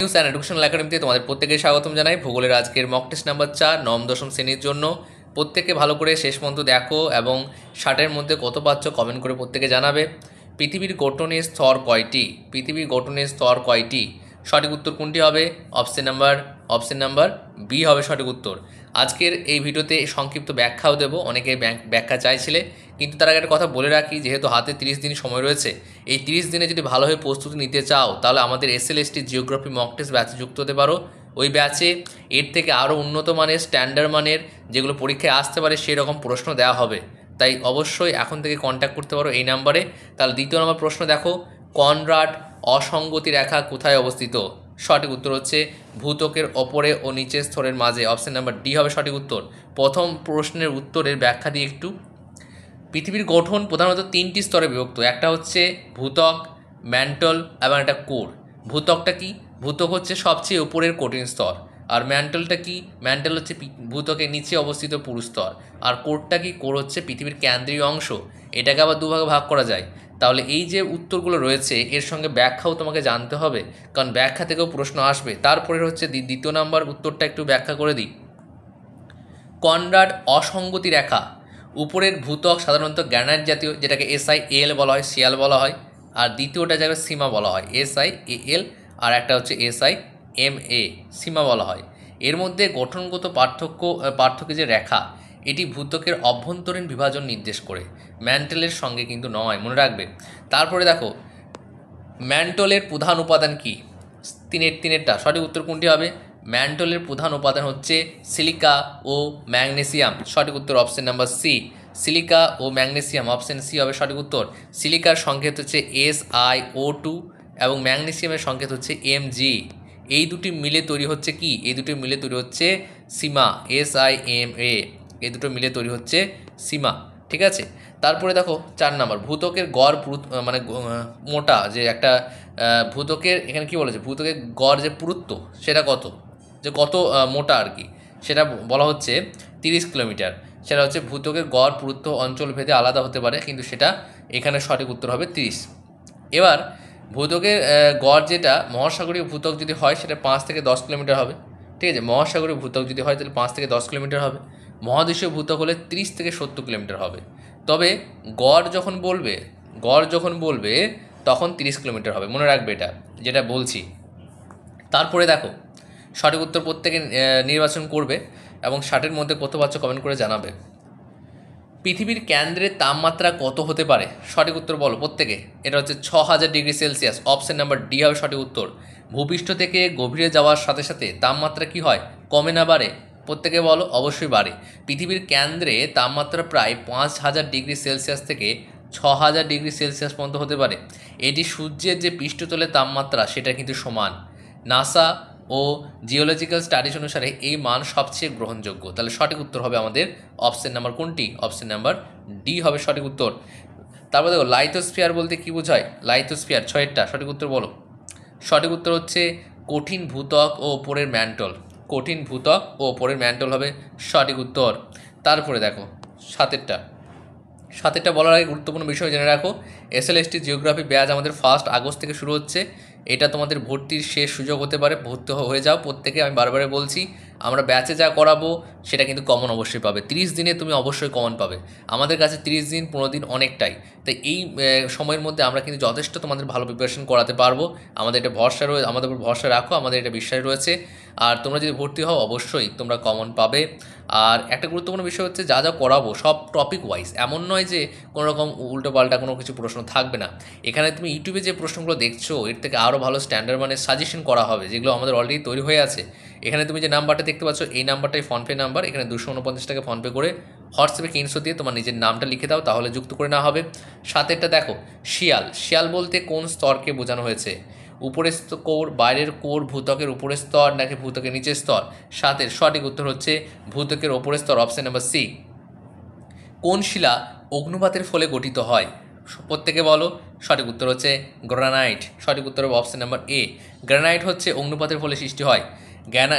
News and educational একাডেমিতে তোমাদের প্রত্যেকে স্বাগতম জানাই। ভূগোলের আজকের মক টেস্ট নাম্বার 4 নবম দশম শ্রেণীর জন্য। প্রত্যেকে ভালো করে শেষ পর্যন্ত দেখো এবং 60-এর মধ্যে কত পাচ্ছ কমেন্ট করে প্রত্যেকে জানাবে। পৃথিবীর গঠনের স্তর কয়টি? পৃথিবীর গঠনের স্তর কয়টি? সঠিক উত্তর কোনটি হবে? অপশন নাম্বার বি হবে সঠিক উত্তর। আজকের এই ভিডিওতে সংক্ষিপ্ত ব্যাখ্যাও দেবো, অনেকে ব্যাখ্যা চাইছিলে, কিন্তু তার আগে একটা কথা বলে রাখি, যেহেতু হাতে 30 দিন সময় রয়েছে, এই 30 দিনে যদি ভালোভাবে প্রস্তুতি নিতে চাও তাহলে আমাদের এসএলএসটি জিওগ্রাফি মক টেস্ট ব্যাচে যুক্ত হতে পারো। ওই ব্যাচে এর থেকে আরও উন্নত মানের, স্ট্যান্ডার্ড মানের, যেগুলো পরীক্ষায় আসতে পারে সেই রকম প্রশ্ন দেওয়া হবে। তাই অবশ্যই এখন থেকে কন্ট্যাক্ট করতে পারো এই নাম্বারে। তাহলে দ্বিতীয় নম্বর প্রশ্ন দেখো, কনরাড অসঙ্গতি রেখা কোথায় অবস্থিত? সঠিক উত্তর হচ্ছে ভূত্বকের ওপরে ও নিচের স্তরের মাঝে। অপশন নাম্বার ডি হবে সঠিক উত্তর। প্রথম প্রশ্নের উত্তরের ব্যাখ্যা দিয়ে একটু। পৃথিবীর গঠন প্রধানত 3টি স্তরে বিভক্ত। একটা হচ্ছে ভূত্বক, ম্যান্টল এবং একটা কোর। ভূত্বকটা কি? ভূত্বক হচ্ছে সবচেয়ে উপরের কঠিন স্তর। আর ম্যান্টলটা কি? ম্যান্টল হচ্ছে ভূত্বকের নিচে অবস্থিত পুরু স্তর। আর কোরটা কি? কোর হচ্ছে পৃথিবীর কেন্দ্রীয় অংশ। এটাকে আবার দুভাগে ভাগ করা যায়। তাহলে এই যে উত্তরগুলো রয়েছে এর সঙ্গে ব্যাখ্যাও তোমাকে জানতে হবে, কারণ ব্যাখ্যা থেকেও প্রশ্ন আসবে। তারপরে হচ্ছে দ্বিতীয় নাম্বার উত্তরটা একটু ব্যাখ্যা করে দিই। কনরাড অসঙ্গতি রেখা, উপরের ভূত্বক সাধারণত গ্রানাইট জাতীয়, যেটাকে SiAl বলা হয়, শিয়াল বলা হয়। আর দ্বিতীয়টা যাকে সীমা বলা হয়, SiAl, আর একটা হচ্ছে SiMa, সীমা বলা হয়। এর মধ্যে গঠনগত পার্থক্য যে রেখা, এটি ভূত্বকের অভ্যন্তরীণ বিভাজন নির্দেশ করে, ম্যান্টেলের সঙ্গে কিন্তু নয়, মনে রাখবে। তারপরে দেখো, ম্যান্টলের প্রধান উপাদান কি? তিনেরটা সঠিক উত্তর কোনটি হবে? ম্যান্টলের প্রধান উপাদান হচ্ছে সিলিকা ও ম্যাগনেসিয়াম। সঠিক উত্তর অপশন নাম্বার সি, সিলিকা ও ম্যাগনেসিয়াম। অপশন সি হবে সঠিক উত্তর। সিলিকার সংকেত হচ্ছে SiO2 এবং ম্যাগনেসিয়ামের সংকেত হচ্ছে Mg। এই দুটি মিলে তৈরি হচ্ছে কি? এই দুটি মিলে তৈরি হচ্ছে সীমা, SiMa। এই দুটো মিলে তৈরি হচ্ছে সীমা, ঠিক আছে। তারপরে দেখো 4 নাম্বার, ভূত্বকের গড় মানে মোটা যে একটা ভূত্বকের, এখানে কি বলেছে, ভূত্বকের গড় যে পুরুত্ব সেটা কত, যে কত মোটা আর কি, সেটা বলা হচ্ছে 30 কিলোমিটার। সেটা হচ্ছে ভূত্বকের গড় পুরুত্ব অঞ্চল ভেদে আলাদা হতে পারে, কিন্তু সেটা এখানে সঠিক উত্তর হবে 30। এবার ভূত্বকের গড় যেটা, মহাসাগরীয় ভূত্বক যদি হয় সেটা 5 থেকে 10 কিলোমিটার হবে, ঠিক আছে। মহাসাগরীয় ভূত্বক যদি হয় তাহলে 5 থেকে 10 কিলোমিটার হবে। মহাদেশীয় ভূত্বক হলে 30 থেকে 70 কিলোমিটার হবে। তবে গড় যখন বলবে তখন 30 কিলোমিটার হবে, মনে রাখবে এটা যেটা বলছি। তারপরে দেখো, সঠিক উত্তর প্রত্যেকে নির্বাচন করবে এবং 60-এর মধ্যে কত পাচ্ছ কমেন্ট করে জানাবে। পৃথিবীর কেন্দ্রের তাপমাত্রা কত হতে পারে? সঠিক উত্তর বলো প্রত্যেকে। এটা হচ্ছে 6000 degree Celsius. Option number D হবে সঠিক উত্তর। ভূপৃষ্ঠ থেকে গভীরে যাওয়ার সাথে সাথে তাপমাত্রা কি হয়? কমে না বাড়ে? প্রত্যেকে বলো। অবশ্যই বাড়ে। পৃথিবীর কেন্দ্রে তাপমাত্রা প্রায় 5000 ডিগ্রি সেলসিয়াস থেকে 6000 ডিগ্রি সেলসিয়াস পর্যন্ত হতে পারে। এটি সূর্যের যে পৃষ্ঠতলের তাপমাত্রা সেটা কিন্তু সমান। নাসা ও জিওলজিক্যাল স্টাডিজ অনুসারে এই মান সবচেয়ে গ্রহণযোগ্য। তাহলে সঠিক উত্তর হবে আমাদের অপশন নাম্বার কোনটি? অপশন নাম্বার ডি হবে সঠিক উত্তর। তারপর দেখো, লাইথোস্ফিয়ার বলতে কি বোঝায়? লাইথোস্ফিয়ার 6-টা সঠিক উত্তর বলো। সঠিক উত্তর হচ্ছে কঠিন ভূত্বক ও ওপরের ম্যান্টল। কঠিন ভূত্বক ও ওপরের ম্যান্টল হবে সঠিক উত্তর। তারপরে দেখো 7-টা বলার আগে গুরুত্বপূর্ণ বিষয় জেনে রাখো, SLST জিওগ্রাফি ব্যাচ আমাদের 1 আগস্ট থেকে শুরু হচ্ছে। এটা তোমাদের ভর্তির শেষ সুযোগ হতে পারে, ভর্তি হয়ে যাও প্রত্যেকে। আমি বারবারে বলছি, আমরা ব্যাচে যা করাবো সেটা কিন্তু কমন অবশ্যই পাবে। 30 দিনে তুমি অবশ্যই কমন পাবে। আমাদের কাছে 30 দিন 15 দিন অনেকটাই, তাই এই সময়ের মধ্যে আমরা কিন্তু যথেষ্ট তোমাদের ভালো প্রিপারেশন করাতে পারবো। আমাদের এটা ভরসা রয়েছে, আমাদের উপর ভরসা রাখো, আমাদের এটা বিশ্বাস রয়েছে। আর তোমরা যদি ভর্তি হও অবশ্যই তোমরা কমন পাবে। আর একটা গুরুত্বপূর্ণ বিষয় হচ্ছে, যা যা করাবো সব টপিক ওয়াইজ, এমন নয় যে কোনো রকম উল্টোপাল্টা কোনো কিছু প্রশ্ন থাকবে না। এখানে তুমি ইউটিউবে যে প্রশ্নগুলো দেখছো এর থেকে আরও ভালো স্ট্যান্ডার্ড মানে সাজেশন করা হবে, যেগুলো আমাদের অলরেডি তৈরি হয়ে আছে। এখানে তুমি যে নাম্বারটা দেখতে পাচ্ছ এই নাম্বারটাই ফোনপে নাম্বার। এখানে 249 টাকা ফোনপে করে হোয়াটসঅ্যাপে কিনশো দিয়ে তোমার নিজের নামটা লিখে দাও, তাহলে যুক্ত করে নেওয়া হবে। সাথেরটা দেখো, শিয়াল বলতে কোন স্তরকে বোঝানো হয়েছে? উপরের কোর, বাইরের কোর, ভূত্বকের উপরের স্তর নাকি ভূত্বকের নিচের স্তর? সাতের সঠিক উত্তর হচ্ছে ভূত্বকের উপরের স্তর। Option number C. কোন শিলা অগ্নুপাতের ফলে গঠিত হয়? প্রত্যেকে বলো। সঠিক উত্তর হচ্ছে গ্রানাইট। সঠিক উত্তর হবে অপশন নাম্বার এ। গ্রানাইট হচ্ছে অগ্নুপাতের ফলে সৃষ্টি হয়।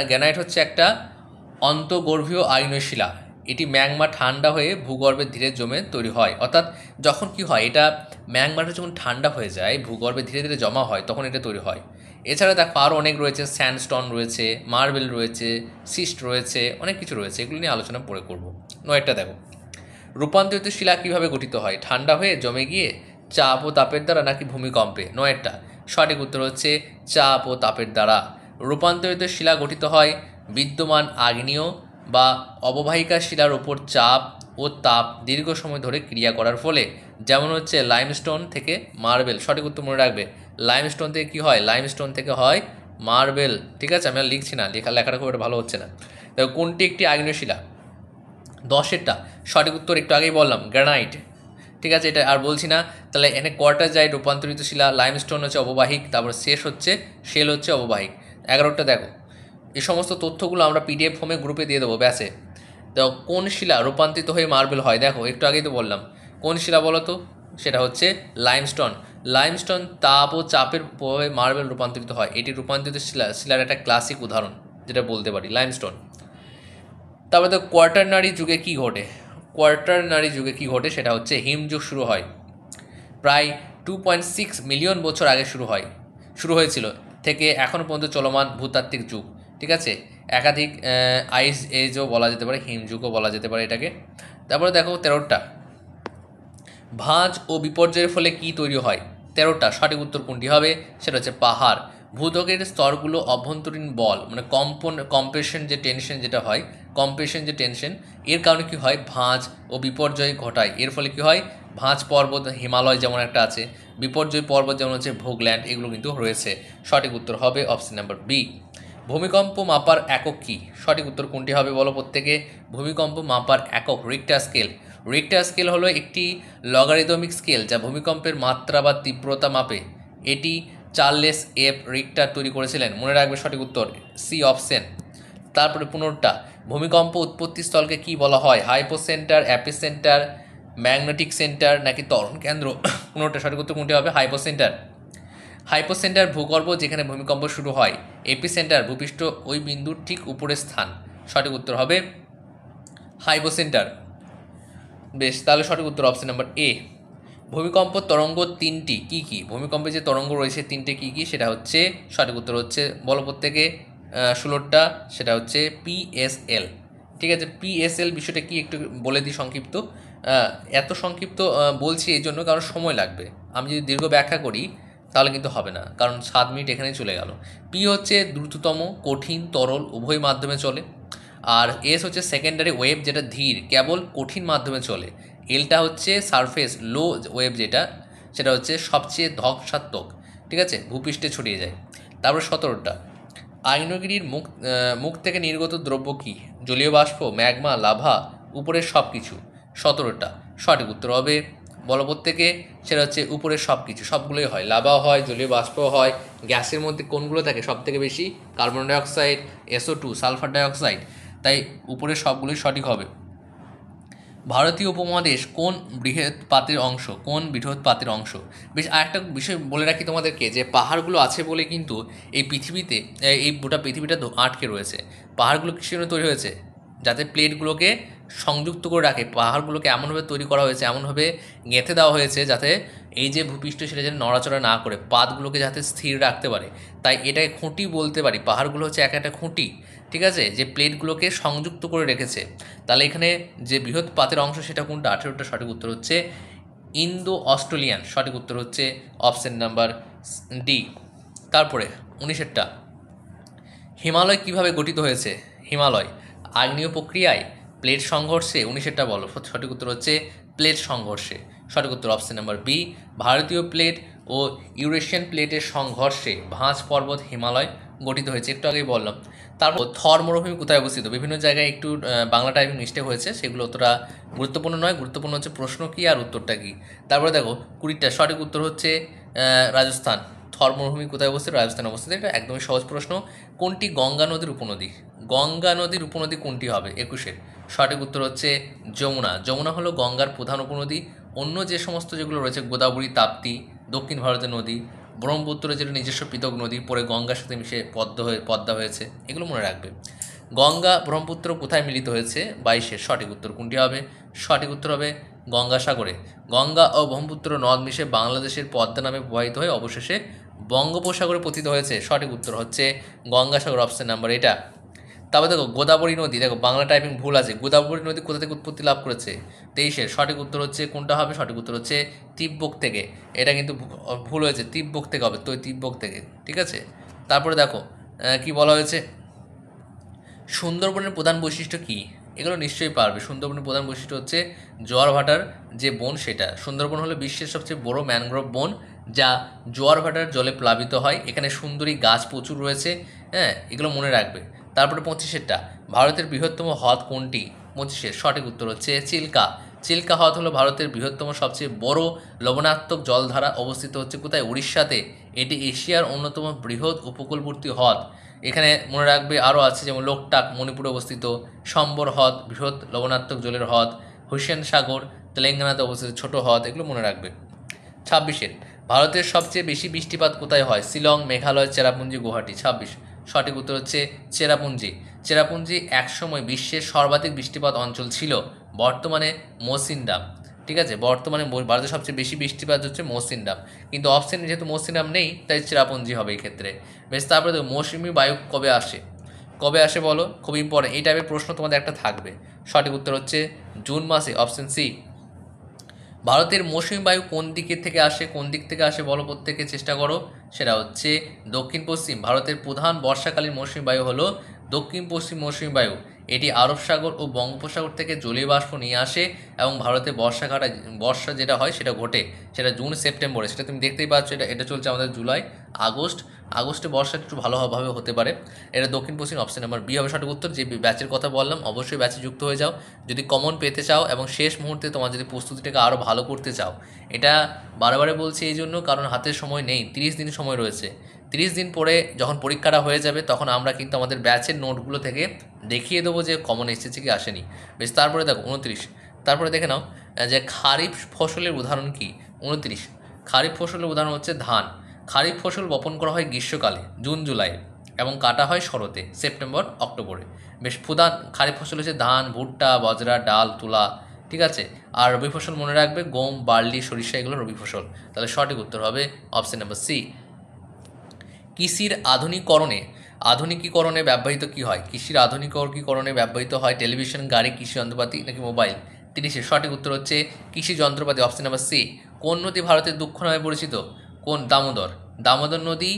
গ্রানাইট হচ্ছে একটা অন্তর্গর্ভীয় আগ্নেয় শিলা। এটি ম্যাগমা ঠান্ডা হয়ে ভূগর্ভে ধীরে জমে তৈরি হয়। অর্থাৎ যখন কি হয়, এটা ম্যাগমাটা যখন ঠান্ডা হয়ে যায়, ভূগর্ভে ধীরে ধীরে জমা হয়, তখন এটা তৈরি হয়। এছাড়া দেখো আরও অনেক রয়েছে, স্যান্ডস্টোন রয়েছে, মার্বেল রয়েছে, সিস্ট রয়েছে, অনেক কিছু রয়েছে, এগুলো নিয়ে আলোচনা পরে করব। নয়টা দেখো, রূপান্তরিত শিলা কীভাবে গঠিত হয়? ঠান্ডা হয়ে জমে গিয়ে, চাপ ও তাপের দ্বারা, নাকি ভূমিকম্পে? নয়টা সঠিক উত্তর হচ্ছে চাপ ও তাপের দ্বারা। রূপান্তরিত শিলা গঠিত হয় বিদ্যমান আগ্নেয় বা অববাহিকা শিলার ওপর চাপ ও তাপ দীর্ঘ সময় ধরে ক্রিয়া করার ফলে, যেমন হচ্ছে লাইমস্টোন থেকে মার্বেল। সঠিক উত্তর মনে রাখবে, লাইমস্টোন থেকে কী হয়? লাইমস্টোন থেকে হয় মার্বেল। ঠিক আছে, আমি আর লিখছি না, লেখাটা খুব একটা ভালো হচ্ছে না। দেখো কোনটি একটি আগ্নেয় শিলা? 10এরটা সঠিক উত্তর একটু আগেই বললাম, গ্রানাইট। ঠিক আছে, এটা আর বলছি না। তাহলে এখানে কোয়ার্টারজাইট রূপান্তরিত শিলা, লাইমস্টোন হচ্ছে অববাহিক, তারপর শেল হচ্ছে অববাহিক। 11টা দেখো, এই সমস্ত তথ্যগুলো আমরা পিডিএফ ফর্মে গ্রুপে দিয়ে দেবো ব্যাসে। তো কোন শিলা রূপান্তরিত হয়ে মার্বেল হয়? দেখো একটু আগেই তো বললাম, কোন শিলা বলো তো? সেটা হচ্ছে লাইমস্টোন। লাইমস্টোন তাপ ও চাপের প্রভাবে মার্বেল রূপান্তরিত হয়। এটি রূপান্তরিত শিলার একটা ক্লাসিক উদাহরণ, যেটা বলতে পারি, লাইমস্টোন। তারপরে তো কোয়াটারনারি যুগে কী ঘটে? কোয়াটারনারি যুগে কী ঘটে সেটা হচ্ছে হিমযুগ শুরু হয়। প্রায় 2.6 মিলিয়ন বছর আগে শুরু হয়েছিল থেকে এখনও পর্যন্ত চলমান ভূতাত্ত্বিক যুগ। ঠিক আছে, একাধিক আইস এজও বলা যেতে পারে, হিমযুগও বলা যেতে পারে এটাকে। তারপরে দেখো 13টা, ভাঁজ ও বিপর্যয়ের ফলে কি তৈরি হয়? 13টা সঠিক উত্তর কোনটি হবে? সেটা হচ্ছে পাহাড়। ভূত্বকের স্তরগুলো অভ্যন্তরীণ বল মানে কম্প্রেশন যে টেনশন যেটা হয়, এর কারণে কি হয়? ভাঁজ ও বিপর্যয় ঘটায়। এর ফলে কি হয়? ভাঁজ পর্বত, হিমালয় যেমন একটা আছে, বিপর্যয় পর্বত যেমন হচ্ছে ভোগল্যান্ড, এগুলো কিন্তু রয়েছে। সঠিক উত্তর হবে অপশন নাম্বার বি। ভূমিকম্প মাপার একক কী? সঠিক উত্তর কোনটি হবে বলো প্রত্যেকে? ভূমিকম্প মাপার একক রিক্টার স্কেল। রিক্টার স্কেল হলো একটি লগারিদমিক স্কেল যা ভূমিকম্পের মাত্রা বা তীব্রতা মাপে। এটি চার্লেস এফ রিক্টার তৈরি করেছিলেন। মনে রাখবে সঠিক উত্তর সি অপশন। তারপরে 15টা, ভূমিকম্প উৎপত্তি স্থলকে কি বলা হয়? হাইপোসেন্টার, অ্যাপিসেন্টার, ম্যাগনেটিক সেন্টার, নাকি ত্বরণ কেন্দ্র? 15টা সঠিক উত্তর কোনটি হবে? হাইপোসেন্টার। হাইপোসেন্টার ভূগর্ভ যেখানে ভূমিকম্প শুরু হয়। এপিসেন্টার ভূপৃষ্ঠ ওই বিন্দুর ঠিক উপরের স্থান। সঠিক উত্তর হবে হাইপোসেন্টার। বেশ, তাহলে সঠিক উত্তর অপশন নাম্বার এ। ভূমিকম্প তরঙ্গ তিনটি কী কী? ভূমিকম্পে যে তরঙ্গ রয়েছে তিনটে কী কী সেটা হচ্ছে, সঠিক উত্তর হচ্ছে বলো প্রত্যেকে 16টা, সেটা হচ্ছে পিএসএল। ঠিক আছে, পিএসএল বিষয়টা কি একটু বলে দিই সংক্ষিপ্ত। এত সংক্ষিপ্ত বলছি এই জন্য কারণ সময় লাগবে। আমি যদি দীর্ঘ ব্যাখ্যা করি তাহলে কিন্তু হবে না, কারণ 7 মিনিট এখানেই চলে গেল। পি হচ্ছে দ্রুততম, কঠিন, তরল উভয় মাধ্যমে চলে। আর এস হচ্ছে সেকেন্ডারি ওয়েভ, যেটা ধীর, কেবল কঠিন মাধ্যমে চলে। এলটা হচ্ছে সারফেস লো ওয়েভ, সেটা হচ্ছে সবচেয়ে ধ্বংসাত্মক। ঠিক আছে, ভূপৃষ্ঠে ছড়িয়ে যায়। তারপর 17টা, আগ্নেয়গিরির মুখ থেকে নির্গত দ্রব্য কী? জলীয় বাষ্প, ম্যাগমা, লাভা, উপরের সব কিছু। 17টা সঠিক উত্তর হবে বলো প্রত্যেকে, সেটা হচ্ছে উপরের সব কিছু। সবগুলোই হয়, লাভাও হয়, জলীয় বাষ্পও হয়। গ্যাসের মধ্যে কোনগুলো থাকে সব থেকে বেশি? Carbon dioxide, SO2, sulphur dioxide. তাই উপরের সবগুলোই সঠিক হবে। ভারতীয় উপমহাদেশ কোন বৃহৎপাতের অংশ? বেশ, আরেকটা বিষয় বলে রাখি তোমাদেরকে, যে পাহাড়গুলো আছে বলে কিন্তু এই পৃথিবীতে, এই গোটা পৃথিবীটা আটকে রয়েছে। পাহাড়গুলো কিসের জন্য তৈরি হয়েছে? যাতে প্লেটগুলোকে সংযুক্ত করে রাখে। পাহাড়গুলোকে এমনভাবে তৈরি করা হয়েছে, এমনভাবে গেঁথে দেওয়া হয়েছে যাতে এই যে ভূপৃষ্ঠ সেটা যেন নড়াচড়া না করে, পাতগুলোকে যাতে স্থির রাখতে পারে। তাই এটাকে খুঁটি বলতে পারি। পাহাড়গুলো হচ্ছে এক একটা খুঁটি, ঠিক আছে, যে প্লেটগুলোকে সংযুক্ত করে রেখেছে। তাহলে এখানে যে বৃহৎ পাতের অংশ সেটা কোনটা? 18টা সঠিক উত্তর হচ্ছে ইন্দো অস্ট্রেলিয়ান। সঠিক উত্তর হচ্ছে অপশন নাম্বার ডি। তারপরে 19টা, হিমালয় কিভাবে গঠিত হয়েছে? হিমালয় আগ্নেয় প্রক্রিয়ায়, প্লেট সংঘর্ষে? 19টা বলো। সঠিক উত্তর হচ্ছে প্লেট সংঘর্ষে। সঠিক উত্তর অপশন নাম্বার বি। ভারতীয় প্লেট ও ইউরেশিয়ান প্লেটের সংঘর্ষে ভাঁজ পর্বত হিমালয় গঠিত হয়েছে, একটু আগেই বললাম। তারপর থর মরুভূমি কোথায় অবস্থিত? বিভিন্ন জায়গায় একটু বাংলা টাইপিং মিস্টেক হয়েছে, সেগুলো অতটা গুরুত্বপূর্ণ নয়। গুরুত্বপূর্ণ হচ্ছে প্রশ্ন কী আর উত্তরটা কী। তারপরে দেখো 20টা সঠিক উত্তর হচ্ছে রাজস্থান। থর মরুভূমি কোথায় অবস্থিত? রাজস্থানে অবস্থিত। এটা একদমই সহজ প্রশ্ন। কোনটি গঙ্গা নদীর উপনদী? গঙ্গা নদীর উপনদী কোনটি হবে? 21-এর সঠিক উত্তর হচ্ছে যমুনা। যমুনা হলো গঙ্গার প্রধান উপনদী। অন্য যে সমস্ত যেগুলো রয়েছে, গোদাবরী, তাপ্তি, দক্ষিণ ভারতের নদী, ব্রহ্মপুত্র যেটা নিজস্ব পৃথক নদী, পরে গঙ্গার সাথে মিশে পদ্মা হয়েছে, এগুলো মনে রাখবে। গঙ্গা ব্রহ্মপুত্র কোথায় মিলিত হয়েছে? 22-এর সঠিক উত্তর কোনটি হবে? সঠিক উত্তর হবে গঙ্গাসাগরে। গঙ্গা ও ব্রহ্মপুত্র নদ মিশে বাংলাদেশের পদ্মা নামে প্রবাহিত হয়ে অবশেষে বঙ্গোপসাগরে পতিত হয়েছে? সঠিক উত্তর হচ্ছে গঙ্গাসাগর, অপশন নাম্বার এটা। তারপর দেখো গোদাবরী নদী, দেখো বাংলা টাইপিং ভুল আছে। গোদাবরী নদী কোথা থেকে উৎপত্তি লাভ করেছে? 23-এর সঠিক উত্তর হচ্ছে কোনটা হবে? সঠিক উত্তর হচ্ছে তিব্বত থেকে। এটা কিন্তু ভুল হয়েছে, তিব্বত থেকে হবে, তো তিব্বত থেকে, ঠিক আছে। তারপরে দেখো কি বলা হয়েছে, সুন্দরবনের প্রধান বৈশিষ্ট্য কী? এগুলো নিশ্চয়ই পারবে। সুন্দরবনের প্রধান বৈশিষ্ট্য হচ্ছে জোয়ার ভাটার যে বন সেটা। সুন্দরবন হলো বিশ্বের সবচেয়ে বড় ম্যানগ্রোভ বন, যা জোয়ার ভাটার জলে প্লাবিত হয়। এখানে সুন্দরী গাছ প্রচুর রয়েছে, হ্যাঁ, এগুলো মনে রাখবে। তারপরে 25-এরটা, ভারতের বৃহত্তম হ্রদ কোনটি? 25-এর সঠিক উত্তর হচ্ছে চিল্কা। চিল্কা হ্রদ হলো ভারতের বৃহত্তম সবচেয়ে বড় লবণাত্মক জলধারা, অবস্থিত হচ্ছে কোথায়? উড়িষ্যাতে। এটি এশিয়ার অন্যতম বৃহৎ উপকূলবর্তী হ্রদ। এখানে মনে রাখবে আরও আছে, যেমন লোকটাক মণিপুরে অবস্থিত, সম্বর হ্রদ বৃহৎ লবণাত্মক জলের হ্রদ, হুসেন সাগর তেলেঙ্গানাতে অবস্থিত ছোট হ্রদ, এগুলো মনে রাখবে। 26-এর, ভারতের সবচেয়ে বেশি বৃষ্টিপাত কোথায় হয়? শিলং, মেঘালয়, চেরাপুঞ্জি, গুয়াহাটি। 26 সঠিক উত্তর হচ্ছে চেরাপুঞ্জি। চেরাপুঞ্জি একসময় বিশ্বের সর্বাধিক বৃষ্টিপাত অঞ্চল ছিল, বর্তমানে মৌসিনরাম, ঠিক আছে। বর্তমানে ভারতের সবচেয়ে বেশি বৃষ্টিপাত হচ্ছে মৌসিনরাম, কিন্তু অপশানে যেহেতু মৌসিনরাম নেই, তাই চেরাপুঞ্জি হবে এই ক্ষেত্রে। বেশ, তারপরে দেখো মৌসুমি বায়ু কবে আসে? কবে আসে বলো, খুব ইম্পর্টেন্ট, এই টাইপের প্রশ্ন তোমাদের একটা থাকবে। সঠিক উত্তর হচ্ছে জুন মাসে, অপশন সি। ভারতের মৌসুমী বায়ু কোন দিকের থেকে আসে? কোন দিক থেকে আসে বলো, প্রত্যেকে চেষ্টা করো। সেটা হচ্ছে দক্ষিণ পশ্চিম। ভারতের প্রধান বর্ষাকালীন মৌসুমী বায়ু হলো দক্ষিণ পশ্চিম মৌসুমী বায়ু। এটি আরব সাগর ও বঙ্গোপসাগর থেকে জলীয় বাষ্প নিয়ে আসে এবং ভারতে বর্ষা যেটা হয় সেটা ঘটে, সেটা জুন সেপ্টেম্বরে। সেটা তুমি দেখতেই পাচ্ছ, এটা চলছে আমাদের জুলাই আগস্ট। আগস্টে বর্ষা একটু ভালোভাবে হতে পারে। এটা দক্ষিণ পশ্চিম, অপশন নাম্বার বি হবে সঠিক উত্তর। যে ব্যাচের কথা বললাম, অবশ্যই ব্যাচে যুক্ত হয়ে যাও যদি কমন পেতে চাও এবং শেষ মুহূর্তে তোমার যদি প্রস্তুতিটাকে আরও ভালো করতে চাও। এটা বারে বলছি এই জন্য, কারণ হাতের সময় নেই, 30 দিন সময় রয়েছে। 30 দিন পরে যখন পরীক্ষাটা হয়ে যাবে, তখন আমরা কিন্তু আমাদের ব্যাচের নোটগুলো থেকে দেখিয়ে দেবো যে কমন এসেছে কি আসেনি। বেশ, তারপরে দেখো 29, তারপরে দেখে নাও যে খারিফ ফসলের উদাহরণ কি? 29, খারিফ ফসলের উদাহরণ হচ্ছে ধান। খারিফ ফসল বপন করা হয় গ্রীষ্মকালে, জুন জুলাই, এবং কাটা হয় শরতে, সেপ্টেম্বর অক্টোবরে। বেশ, প্রধান খারিফ ফসল হচ্ছে ধান, ভুট্টা, বাজরা, ডাল, তুলা, ঠিক আছে। আর রবি ফসল মনে রাখবে গম, বার্লি, সরিষা, এগুলো রবি ফসল। তাহলে সঠিক উত্তর হবে অপশন নাম্বার সি। কৃষির আধুনিকীকরণে ব্যবহৃত কী হয়? কৃষির আধুনিকীকরণে ব্যবহৃত হয় টেলিভিশন, গাড়ি, কৃষি যন্ত্রপাতি নাকি মোবাইল? 30-এর সঠিক উত্তর হচ্ছে কৃষি যন্ত্রপাতি, অপশন নাম্বার সি। কোন নদী ভারতের দুঃখ নামে পরিচিত? কোন? দামোদর। দামোদর নদী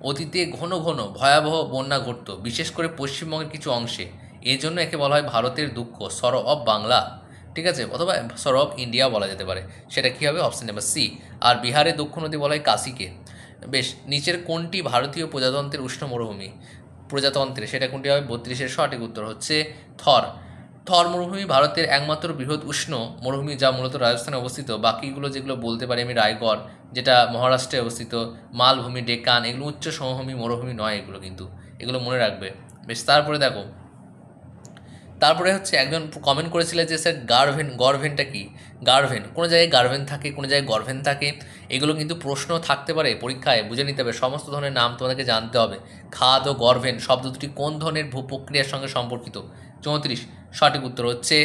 অতীতে ঘন ঘন ভয়াবহ বন্যা ঘটত, বিশেষ করে পশ্চিমবঙ্গের কিছু অংশে। এই জন্য একে বলা হয় ভারতের দুঃখ, সরো অফ বাংলা, ঠিক আছে, অথবা সরো অফ ইন্ডিয়া বলা যেতে পারে। সেটা কী হবে? Option number C. আর বিহারের দক্ষ নদী বলা হয় কাশীকে। বেশ, নিচের কোনটি ভারতীয় প্রজাতন্ত্রের উষ্ণ মরুভূমি? প্রজাতন্ত্রে সেটা কোনটি হবে? 32-এর সঠিক উত্তর হচ্ছে থর। থর মরুভূমি ভারতের একমাত্র বৃহৎ উষ্ণ মরুভূমি, যা মূলত রাজস্থানে অবস্থিত। বাকিগুলো যেগুলো বলতে পারি আমি, রায়গড় যেটা মহারাষ্ট্রে অবস্থিত, মালভূমি, ডেকান, এগুলো উচ্চ সমভূমি মরুভূমি নয়, এগুলো কিন্তু, এগুলো মনে রাখবে। বেশ, তারপরে দেখো, তারপরে হচ্ছে একজন কমেন্ট করেছিল যে স্যার গর্ভেনটা কি? গার্ভেন, কোনো জায়গায় গার্ভেন থাকে, কোনো জায়গায় গর্ভেন থাকে, এগুলো কিন্তু প্রশ্ন থাকতে পারে পরীক্ষায়, বুঝে নিতে হবে। সমস্ত ধরনের নাম তোমাদেরকে জানতে হবে। খাদ ও গর্ভেন শব্দ দুটি কোন ধরনের ভূপ্রক্রিয়ার সঙ্গে সম্পর্কিত? 34 সঠিক উত্তর হচ্ছে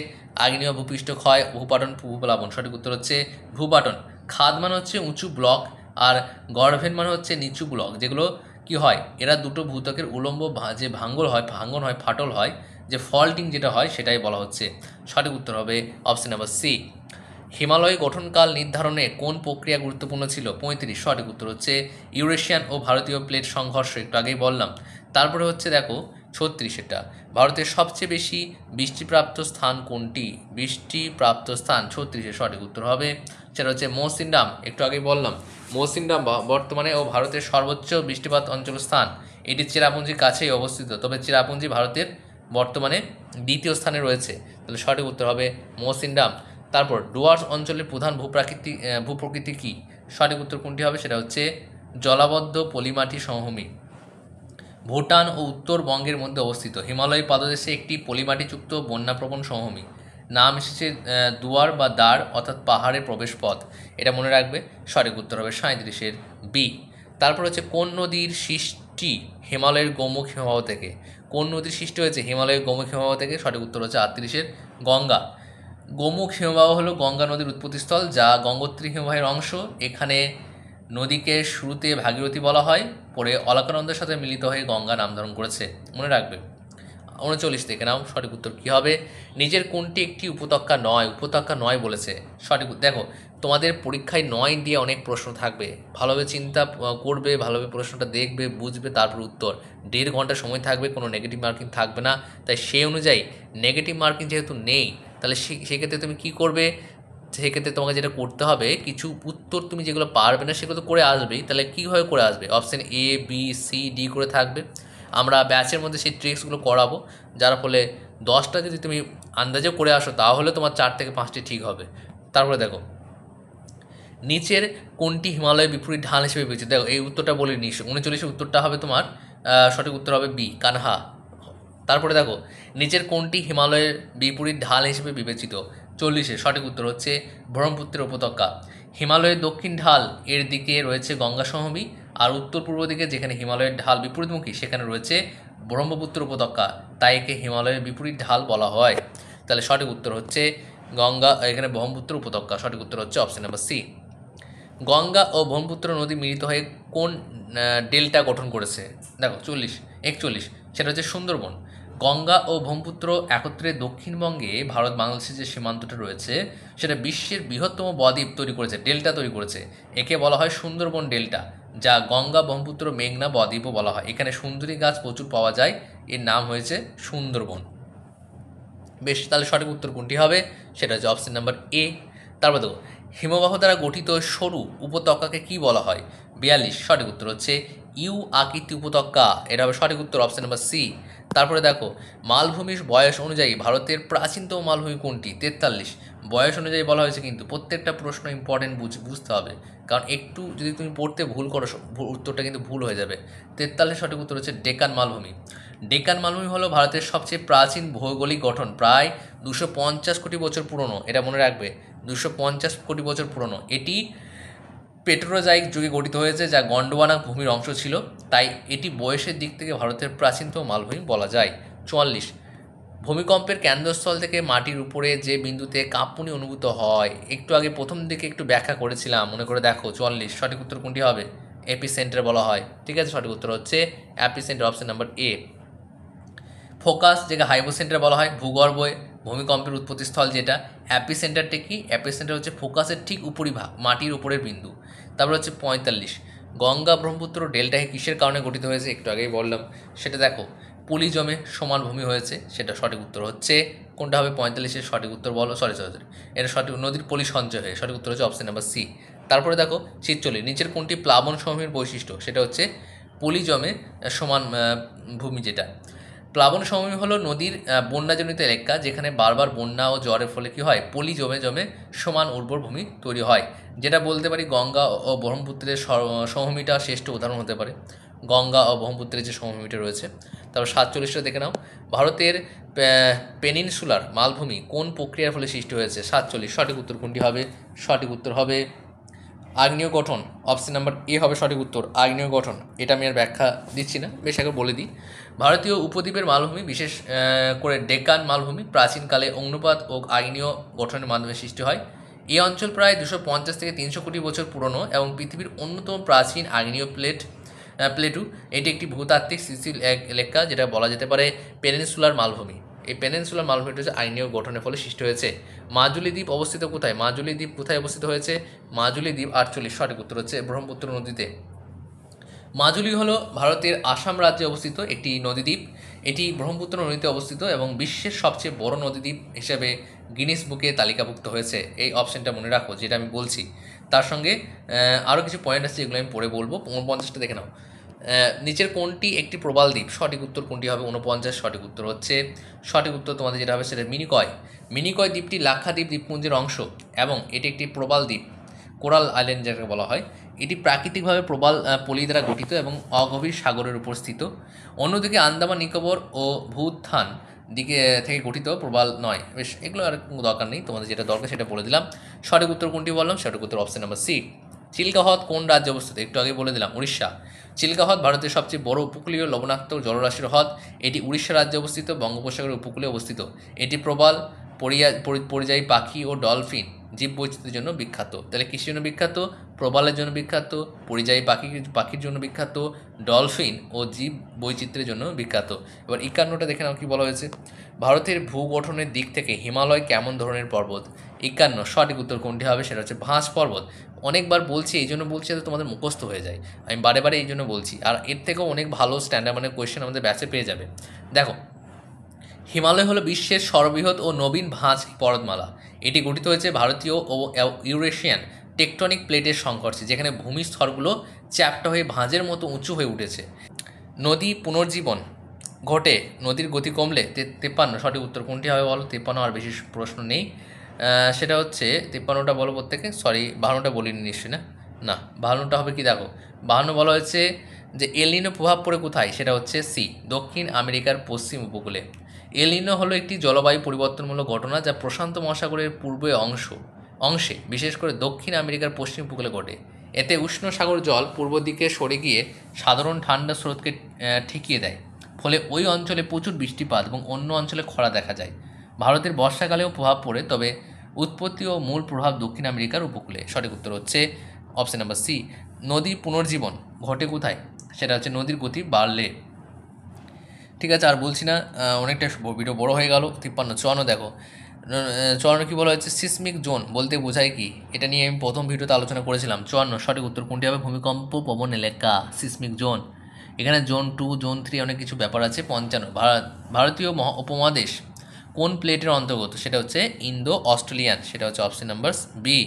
আগ্নেয় ভূপৃষ্ঠ ক্ষয়, ভূপাটন, ভূপ্লাবন। সঠিক উত্তর হচ্ছে ভূপাটন। খাদ মানে হচ্ছে উঁচু ব্লক, আর গর্ভেন মানে হচ্ছে নিচু ব্লক। যেগুলো কি হয়, এরা দুটো ভূত্বকের উলম্ব যে ভাঙ্গন হয়, ফাটল হয়, যে ফল্টিং যেটা হয়, সেটাই বলা হচ্ছে। সঠিক উত্তর হবে অপশন নাম্বার সি। হিমালয় গঠনকাল নির্ধারণে কোন প্রক্রিয়া গুরুত্বপূর্ণ ছিল? 35 সঠিক উত্তর হচ্ছে ইউরেশিয়ান ও ভারতীয় প্লেট সংঘর্ষ, একটু আগেই বললাম। তারপরে হচ্ছে দেখো 36, এটা ভারতের সবচেয়ে বেশি বৃষ্টিপ্রাপ্ত স্থান কোনটি? বৃষ্টিপ্রাপ্ত স্থান 36-এর সঠিক উত্তর হবে সেটা হচ্ছে মৌসিনরাম, একটু আগেই বললাম। মৌসিনরাম বর্তমানে ও ভারতের সর্বোচ্চ বৃষ্টিপাত অঞ্চল স্থান। এটি চেরাপুঞ্জির কাছেই অবস্থিত, তবে চেরাপুঞ্জি ভারতের বর্তমানে দ্বিতীয় স্থানে রয়েছে। তাহলে সঠিক উত্তর হবে মৌসিনরাম। তারপর ডুয়ার্স অঞ্চলের প্রধান ভূপ্রকৃতি কী? সঠিক উত্তর কোনটি হবে? সেটা হচ্ছে জলাবদ্ধ পলিমাটি সমভূমি। ভুটান ও উত্তরবঙ্গের মধ্যে অবস্থিত হিমালয় পাদদেশে একটি পলিমাটিযুক্ত বন্যাপ্রবণ সমভূমি। নাম এসেছে দুয়ার বা দ্বার, অর্থাৎ পাহাড়ের প্রবেশপথ। এটা মনে রাখবে। সঠিক উত্তর হবে 37-এর বি। তারপর হচ্ছে কোন নদীর সৃষ্টি হিমালয়ের গোমুখ হিমবাহ থেকে? কোন নদীর সৃষ্টি হয়েছে হিমালয়ের গোমুখ হিমবাহ থেকে? সঠিক উত্তর হচ্ছে 38-এর গঙ্গা। গোমুখ হিমবাহ হলো গঙ্গা নদীর উৎপত্তিস্থল, যা গঙ্গোত্রী হিমবাহের অংশ। এখানে নদীকে শুরুতে ভাগীরথী বলা হয়, পরে অলকানন্দের সাথে মিলিত হয়ে গঙ্গা নামকরণ করেছে, মনে রাখবে। 39 দেখে নাও সঠিক উত্তর কী হবে। নিজের কোনটি একটি উপত্যকা নয়, উপত্যকা নয় বলেছে। সঠিক দেখো, তোমাদের পরীক্ষায় 9 দিয়ে অনেক প্রশ্ন থাকবে, ভালোভাবে চিন্তা করবে, ভালোভাবে প্রশ্নটা দেখবে, বুঝবে, তারপর উত্তর। 1.5 ঘন্টা সময় থাকবে, কোনো নেগেটিভ মার্কিং থাকবে না। তাই সেই অনুযায়ী নেগেটিভ মার্কিং যেহেতু নেই, তাহলে সেক্ষেত্রে তুমি কী করবে, সেক্ষেত্রে তোমাকে যেটা করতে হবে, কিছু উত্তর তুমি যেগুলো পারবে না সেগুলো তো করে আসবেই। তাহলে কীভাবে করে আসবে, option A B C D করে থাকবে। আমরা ব্যাচের মধ্যে সেই ট্রিক্সগুলো করাবো, যার ফলে 10টা যদি তুমি আন্দাজেও করে আসো তাহলে তোমার 4 থেকে 5টি ঠিক হবে। তারপরে দেখো, নিচের কোনটি হিমালয়ের বিপরীত ঢাল হিসেবে বিবেচিত। দেখো এই উত্তরটা বলি, 39 উত্তরটা হবে তোমার সঠিক উত্তর হবে বি, কানহা। তারপরে দেখো, নিচের কোনটি হিমালয়ের বিপরীত ঢাল হিসেবে বিবেচিত। 40 সঠিক উত্তর হচ্ছে ব্রহ্মপুত্রের উপত্যকা। হিমালয়ের দক্ষিণ ঢাল এর দিকে রয়েছে গঙ্গা সমভূমি, আর উত্তর পূর্ব দিকে যেখানে হিমালয়ের ঢাল বিপরীতমুখী সেখানে রয়েছে ব্রহ্মপুত্র উপত্যকা, তাই একে হিমালয়ের বিপরীত ঢাল বলা হয়। তাহলে সঠিক উত্তর হচ্ছে গঙ্গা, এখানে ব্রহ্মপুত্র উপত্যকা। সঠিক উত্তর হচ্ছে অপশন নাম্বার সি। গঙ্গা ও ব্রহ্মপুত্র নদী মিলিত হয়ে কোন ডেল্টা গঠন করেছে। দেখো 41 সেটা হচ্ছে সুন্দরবন। গঙ্গা ও ব্রহ্মপুত্র একত্রে দক্ষিণবঙ্গে ভারত বাংলাদেশের যে সীমান্তটা রয়েছে সেটা বিশ্বের বৃহত্তম বদ্বীপ তৈরি করেছে, ডেল্টা তৈরি করেছে। একে বলা হয় সুন্দরবন ডেল্টা, যা গঙ্গা ব্রহ্মপুত্র মেঘনা বদ্বীপও বলা হয়। এখানে সুন্দরী গাছ প্রচুর পাওয়া যায়, এর নাম হয়েছে সুন্দরবন। বেশ, তাহলে সঠিক উত্তর কোনটি হবে, সেটা হচ্ছে অপশন নাম্বার এ। তারপর দেখো, হিমবাহ দ্বারা গঠিত সরু উপত্যকাকে কি বলা হয়। 42 সঠিক উত্তর হচ্ছে ইউ আকৃতি উপত্যকা, এটা হবে সঠিক উত্তর অপশন নাম্বার সি। তারপরে দেখো, মালভূমির বয়স অনুযায়ী ভারতের প্রাচীনতম মালভূমি কোনটি। 43 বয়স অনুযায়ী বলা হয়েছে, কিন্তু প্রত্যেকটা প্রশ্ন ইম্পর্টেন্ট বুঝতে হবে, কারণ একটু যদি তুমি পড়তে ভুল করো উত্তরটা কিন্তু ভুল হয়ে যাবে। 43 সঠিক উত্তর হচ্ছে ডেকান মালভূমি। ডেকান মালভূমি হলো ভারতের সবচেয়ে প্রাচীন ভৌগোলিক গঠন, প্রায় 250 কোটি বছর পুরনো, এটা মনে রাখবে, 250 কোটি বছর পুরনো। এটি পেট্রোজাইক যুগে গঠিত হয়েছে, যা গন্ডোয়ানা ভূমির অংশ ছিল, তাই এটি বয়সের দিক থেকে ভারতের প্রাচীনতম মালভূমি বলা যায়। 44 ভূমিকম্পের কেন্দ্রস্থল থেকে মাটির উপরে যে বিন্দুতে কাঁপুনি অনুভূত হয়, একটু আগে প্রথম দিকে একটু ব্যাখ্যা করেছিলাম, মনে করে দেখো। 44 সঠিক উত্তর কোনটি হবে, এপি সেন্টার বলা হয়। ঠিক আছে, সঠিক উত্তর হচ্ছে epicentre, option number A. Focus, যেটা হাইপোসেন্টার বলা হয়, ভূগর্ভে ভূমিকম্পের উৎপত্তিস্থল যেটা। অ্যাপিসেন্টারটা কি, অ্যাপিসেন্টার হচ্ছে ফোকাসের ঠিক উপরিভাগ, মাটির উপরের বিন্দু। তারপর হচ্ছে 45 গঙ্গা ব্রহ্মপুত্র ডেল্টা কিসের কারণে গঠিত হয়েছে, একটু আগেই বললাম, সেটা দেখো, পলি জমে সমান ভূমি হয়েছে, সেটা সঠিক উত্তর হচ্ছে কোনটা হবে। 45 সঠিক উত্তর বলো, সরি, এটা সঠিক, নদীর পলি সঞ্চয় হয়ে, সঠিক উত্তর হচ্ছে অপশন নাম্বার সি। তারপরে দেখো 46 নিচের কোনটি প্লাবন সমভূমির বৈশিষ্ট্য, সেটা হচ্ছে পলি জমে সমান ভূমি। যেটা প্লাবন সমভূমি হলো নদীর বন্যাজনিত এলাকা, যেখানে বারবার বন্যা ও জ্বরের ফলে কী হয়, পলি জমে জমে সমান উর্বর ভূমি তৈরি হয়। যেটা বলতে পারি গঙ্গা ও ব্রহ্মপুত্রের সমভূমিটা শ্রেষ্ঠ উদাহরণ হতে পারে, গঙ্গা ও ব্রহ্মপুত্রের যে সমভূমিটা রয়েছে। তারপর 47টা দেখে নাও, ভারতের পেনিনসুলার মালভূমি কোন প্রক্রিয়ার ফলে সৃষ্টি হয়েছে। 47 সঠিক উত্তর কোনটি হবে, সঠিক উত্তর হবে আগ্নেয় গঠন, অপশন নাম্বার এ হবে সঠিক উত্তর, আগ্নেয় গঠন। এটা আমি আর ব্যাখ্যা দিচ্ছি না, বেশ আগে বলে দিই। ভারতীয় উপদ্বীপের মালভূমি, বিশেষ করে ডেকান মালভূমি, প্রাচীনকালে অগ্নুপাত ও আগ্নেয় গঠনের মাধ্যমে সৃষ্টি হয়। এই অঞ্চল প্রায় 250 থেকে 300 কোটি বছর পুরনো এবং পৃথিবীর অন্যতম প্রাচীন আগ্নেয় প্লেটু। এটি একটি ভূতাত্ত্বিক সৃষ্টির এক এলাকা, যেটা বলা যেতে পারে পেনিনসুলার মালভূমি। এই পেনিনসুলার মালভূমিটা হচ্ছে আগ্নেয় গঠনের ফলে সৃষ্টি হয়েছে। মাজুলি দ্বীপ অবস্থিত কোথায়, মাজুলি দ্বীপ কোথায় অবস্থিত হয়েছে, মাজুলি দ্বীপ 48 সঠিক উত্তর হচ্ছে ব্রহ্মপুত্র নদীতে। মাজুলি হলো ভারতের আসাম রাজ্যে অবস্থিত একটি নদীদ্বীপ। এটি ব্রহ্মপুত্র নদীতে অবস্থিত এবং বিশ্বের সবচেয়ে বড় নদীদ্বীপ হিসেবে গিনিস বুকে তালিকাভুক্ত হয়েছে। এই অপশানটা মনে রাখো, যেটা আমি বলছি। তার সঙ্গে আরও কিছু পয়েন্ট আছে, যেগুলো আমি পরে বলবো। 49টা দেখে নাও, নিচের কোনটি একটি প্রবাল দ্বীপ, সঠিক উত্তর কোনটি হবে। 49 সঠিক উত্তর হচ্ছে, সঠিক উত্তর তোমাদের যেটা হবে সেটা মিনিকয়। মিনিকয় দ্বীপটি লাক্ষাদ্বীপ দ্বীপপুঞ্জের অংশ এবং এটি একটি প্রবাল দ্বীপ, কোরাল আইল্যান্ড যাকে বলা হয়। এটি প্রাকৃতিকভাবে প্রবাল পলি দ্বারা গঠিত এবং অগভীর সাগরের উপর স্থিত। অন্যদিকে আন্দামান নিকোবর ও ভূত্থান দিকে থেকে গঠিত প্রবাল নয়। বেশ, এগুলো আর কোনো দরকার নেই, তোমাদের যেটা দরকার সেটা বলে দিলাম। সঠিক উত্তর কোনটি বললাম, সঠিক উত্তর অপশন নাম্বার সি। চিল্কা হ্রদ কোন রাজ্যে অবস্থিত, একটু আগে বলে দিলাম, উড়িষ্যা। চিল্কা হ্রদ ভারতের সবচেয়ে বড় উপকূলীয় লবণাক্ত জলরাশির হ্রদ। এটি উড়িষ্যা রাজ্যে অবস্থিত, বঙ্গোপসাগরের উপকূলে অবস্থিত। এটি প্রবাল পরিযায়ী পাখি ও ডলফিন জীববৈচিত্র্যের জন্য বিখ্যাত। তাহলে কিসের জন্য বিখ্যাত, প্রবালের জন্য বিখ্যাত, পরিযায়ী পাখির জন্য বিখ্যাত, ডলফিন ও জীব বৈচিত্র্যের জন্য বিখ্যাত। এবার 51টা দেখে নাও কী বলা হয়েছে। ভারতের ভূগঠনের দিক থেকে হিমালয় কেমন ধরনের পর্বত? 51 সঠিক উত্তর কোনটি হবে? সেটা হচ্ছে ভাঁজ পর্বত। অনেকবার বলছি, এই জন্য বলছি যাতে তোমাদের মুখস্থ হয়ে যায়। আমি বারে বারে এই জন্য বলছি। আর এর থেকেও অনেক ভালো স্ট্যান্ডার্ড মানে কোয়েশ্চেন আমাদের ব্যাচে পেয়ে যাবে। দেখো, হিমালয় হলো বিশ্বের সর্ববৃহৎ ও নবীন ভাঁজ পর্বতমালা। এটি গঠিত হয়েছে ভারতীয় ও ইউরেশিয়ান টেকটনিক প্লেটের সংঘর্ষে, যেখানে ভূমিস্তরগুলো চ্যাপ্টা হয়ে ভাঁজের মতো উঁচু হয়ে উঠেছে। নদী পুনর্জীবন ঘটে নদীর গতি কমলে। 53 সঠিক উত্তর কোনটি হবে বলো? 53 আর বেশি প্রশ্ন নেই। সেটা হচ্ছে 53টা বলো প্রত্যেকে। সরি, 52টা বলিনি নিশ্চয়ই। না না, 52টা হবে কি দেখো, 52 বলা হয়েছে যে এল নিনো প্রভাব পড়ে কোথায়? সেটা হচ্ছে সি, দক্ষিণ আমেরিকার পশ্চিম উপকূলে। এল নিনো হলো একটি জলবায়ু পরিবর্তনমূলক ঘটনা যা প্রশান্ত মহাসাগরের পূর্বে অংশে বিশেষ করে দক্ষিণ আমেরিকার পশ্চিম উপকূলে ঘটে। এতে উষ্ণ সাগর জল পূর্ব দিকে সরে গিয়ে সাধারণ ঠান্ডা স্রোতকে ঠেকিয়ে দেয়, ফলে ওই অঞ্চলে প্রচুর বৃষ্টিপাত এবং অন্য অঞ্চলে খরা দেখা যায়। ভারতের বর্ষাকালেও প্রভাব পড়ে, তবে উৎপত্তি ও মূল প্রভাব দক্ষিণ আমেরিকার উপকূলে। সঠিক উত্তর হচ্ছে অপশন নাম্বার সি। নদী পুনর্জীবন ঘটে কোথায়? সেটা হচ্ছে নদীর গতি বাড়লে। ঠিক আছে, আর বলছি না, অনেকটা ভিডিও বড় হয়ে গেল। 53 চুয়ান্ন দেখো, চুয়ান্ন কী বলা হয়েছে? সিসমিক জোন বলতে বোঝায় কি? এটা নিয়ে আমি প্রথম ভিডিওতে আলোচনা করেছিলাম। 54 সঠিক উত্তর কোনটি হবে? ভূমিকম্প প্রবণ এলাকা, সিসমিক জোন। এখানে জোন 2 জোন 3 অনেক কিছু ব্যাপার আছে। 55 ভারতীয় উপমহাদেশ কোন প্লেটের অন্তর্গত? সেটা হচ্ছে ইন্দো অস্ট্রেলিয়ান, সেটা হচ্ছে অপশন নাম্বার বি।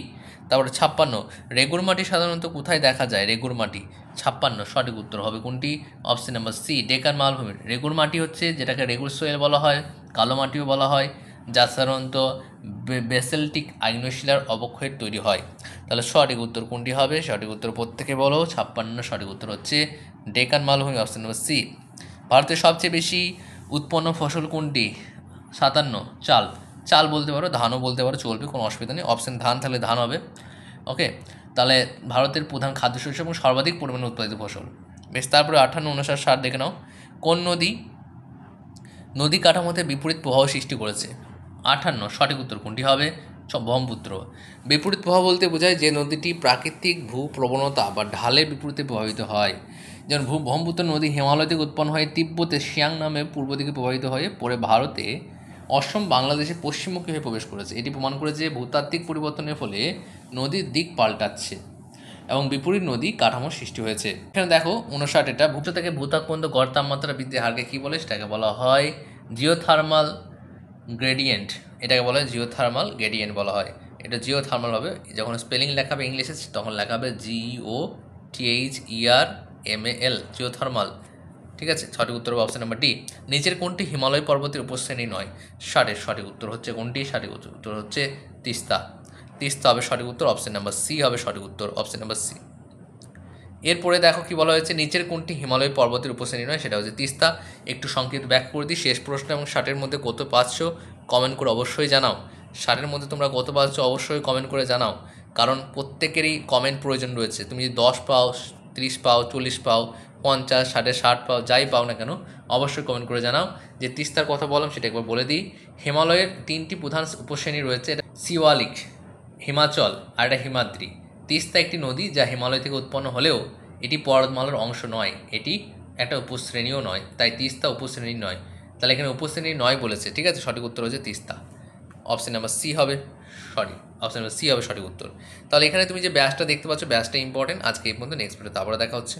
তারপরে 56 রেগুর মাটি সাধারণত কোথায় দেখা যায়? রেগুর মাটি 56 সঠিক উত্তর হবে কোনটি? অপশন নাম্বার সি, ডেকান মালভূমির। রেগুর মাটি হচ্ছে যেটাকে রেগুর সোয়েল বলা হয়, কালো মাটিও বলা হয়, যা সাধারণত বেসেল্টিক আগ্নেয়শিলার অবক্ষয়ের তৈরি হয়। তাহলে সঠিক উত্তর কোনটি হবে? সঠিক উত্তর প্রত্যেকে বলো। 56 সঠিক উত্তর হচ্ছে ডেকান মালভূমি, অপশন নাম্বার সি। ভারতের সবচেয়ে বেশি উৎপন্ন ফসল কোনটি? 57 চাল। চাল বলতে পারো, ধানও বলতে পারো, চলবে, কোনো অসুবিধা নেই। অপশন ধান, তাহলে ধান হবে। ওকে, তাহলে ভারতের প্রধান খাদ্যশস্য এবং সর্বাধিক পরিমাণে উৎপাদিত ফসল। বেশ, তারপরে 58, 59, 60 দেখে নাও। কোন নদী কাঠামোতে বিপরীত প্রবাহ সৃষ্টি করেছে? 58 সঠিক উত্তর কোনটি হবে? ব্রহ্মপুত্র। বিপরীত প্রবাহ বলতে বোঝায় যে নদীটি প্রাকৃতিক ভূপ্রবণতা বা ঢালের বিপরীতে প্রবাহিত হয়। যেমন ব্রহ্মপুত্র নদী হিমালয় থেকে উৎপন্ন হয়ে তিব্বতে সিয়াং নামে পূর্ব দিকে প্রবাহিত হয়ে পরে ভারতে অসম বাংলাদেশে পশ্চিমমুখী হয়ে প্রবেশ করেছে। এটি প্রমাণ করে যে ভূতাত্ত্বিক পরিবর্তনের ফলে নদীর দিক পাল্টাচ্ছে এবং বিপরীত নদী কাঠামো সৃষ্টি হয়েছে। এখানে দেখো 59, এটা ভূত্ব থেকে ভূত্বক পর্যন্ত গড় তাপমাত্রা বৃদ্ধির হারকে কী বলে? সেটাকে বলা হয় জিওথার্মাল গ্রেডিয়েন্ট। এটাকে বলা হয় জিওথার্মাল গ্রেডিয়েন্ট বলা হয়। এটা জিওথার্মাল হবে, যখন স্পেলিং লেখাবে ইংলিশে তখন লেখাবে GOTHERMAL, জিওথার্মাল। ঠিক আছে, সঠিক উত্তর হবে অপশন নাম্বার ডি। নিচের কোনটি হিমালয় পর্বতের উপশ্রেণী নয়? সঠিক উত্তর হচ্ছে কোনটি? সঠিক উত্তর হচ্ছে তিস্তা। তিস্তা হবে সঠিক উত্তর, অপশন নাম্বার সি হবে সঠিক উত্তর, অপশন নাম্বার সি। এরপরে দেখো কি বলা হয়েছে, নিচের কোনটি হিমালয় পর্বতের উপশ্রেণী নয়? সেটা হচ্ছে তিস্তা। একটু সংক্ষিপ্ত ব্যাখ্যা করে দিই। শেষ প্রশ্ন এবং 60-এর মধ্যে কত পাচ্ছো কমেন্ট করে অবশ্যই জানাও। 60-এর মধ্যে তোমরা কত পাচ্ছ অবশ্যই কমেন্ট করে জানাও, কারণ প্রত্যেকেরই কমেন্ট প্রয়োজন রয়েছে। তুমি যদি 10 পাও, 30 পাও, 40 পাও, 50, 60, 60 পাও, যাই পাও না কেন অবশ্যই কমেন্ট করে জানাও। যে তিস্তার কথা বললাম সেটা একবার বলে দিই। হিমালয়ের 3টি প্রধান উপশ্রেণী রয়েছে, এটা শিওয়ালিক, হিমাচল আর এটা হিমাদ্রি। তিস্তা একটি নদী যা হিমালয় থেকে উৎপন্ন হলেও এটি পর্বতমালার অংশ নয়, এটি একটা উপশ্রেণীও নয়, তাই তিস্তা উপশ্রেণী নয়। তাহলে এখানে উপশ্রেণী নয় বলেছে। ঠিক আছে, সঠিক উত্তর হচ্ছে তিস্তা, অপশন নাম্বার সি হবে সঠিক, অপশন নাম্বার সি হবে সঠিক উত্তর। তাহলে এখানে তুমি যে ব্যাচটা দেখতে পাচ্ছ, ব্যাচটা ইম্পর্টেন্ট। আজকে এই পর্যন্ত, নেক্সট ভিডিওতে আবার দেখা হচ্ছে।